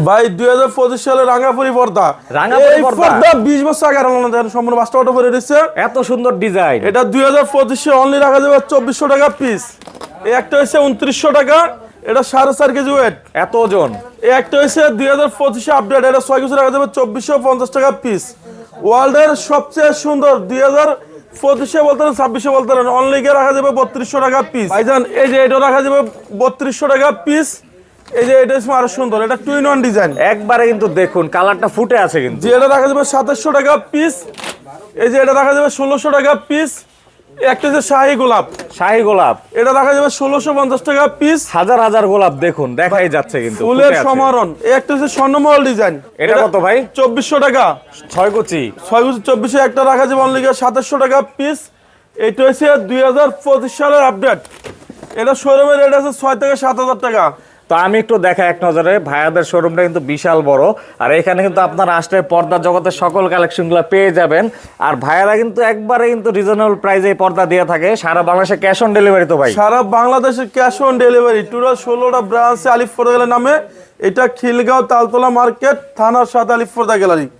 ভাই 2025 সালে রাঙাপুরি পর্দা। রাঙাপুরি এই পর্দা? পর্দা 20 বছর আগে সম্পূর্ণ মাস্টার অটো করে দিচ্ছে। এত সুন্দর ডিজাইন। এটা 2025 এ অনলি রাখা যাবে 2400 টাকা পিস। এই একটা হচ্ছে 2900 টাকা, এটা 4.5 কেজি ওয়েট। এত ওজন। এই একটা হচ্ছে 2025 এ আপডেট, এটা 6 কেজি রাখা যাবে 2450 টাকা পিস। ওয়ার্ল্ডের সবচেয়ে সুন্দর 2025 এ বলতে 26 এ বলতে অনলি কে রাখা যাবে 3200 টাকা পিস। ভাইজান এই যে এটা রাখা যাবে 3200 টাকা পিস। এই যে এটা আরো সুন্দর, এটা টু ইন ওয়ান ডিজাইন। একবারে কিন্তু দেখুন কালারটা ফুটে আছে কিন্তু। যে এটা রাখা যাবে 2700 টাকা পিস। এই যে এটা রাখা যাবে 1600 টাকা পিস। একটা যে শাহী গোলাপ, শাহী গোলাপ, এটা রাখা যাবে 1650 টাকা পিস। হাজার হাজার গোলাপ দেখুন দেখাই যাচ্ছে কিন্তু ফুলের ফুটে আছে। সমারণ। এই একটা হচ্ছে স্বর্ণমহল ডিজাইন। এটা কত ভাই? 2400 টাকা। 6 কুচি। 624 একটা রাখা যাবে অনলি 2700 টাকা পিস। এটা হচ্ছে 2025 সালের আপডেট। এটা শোরুমের রেট আছে 6 থেকে 7000 টাকা। তো আমি একটু দেখা এক নজরে, ভাইয়াদের শোরুমটা কিন্তু বিশাল বড়, আর এখানে কিন্তু আপনারা আসলে পর্দা জগতের সকল কালেকশনগুলো পেয়ে যাবেন। আর ভাইয়ারা কিন্তু একবারে কিন্তু রিজনেবল প্রাইসে পর্দা দিয়ে থাকে। সারা বাংলাদেশে ক্যাশ অন ডেলিভারি তো ভাই? সারা বাংলাদেশের ক্যাশ অন ডেলিভারি। টোটাল 16টা ব্রাঞ্চে আলিফ পর্দা গ্যালারি নামে। এটা খিলগাঁও তালতলা মার্কেট, থানার সাথে আলিফ পর্দা গ্যালারি।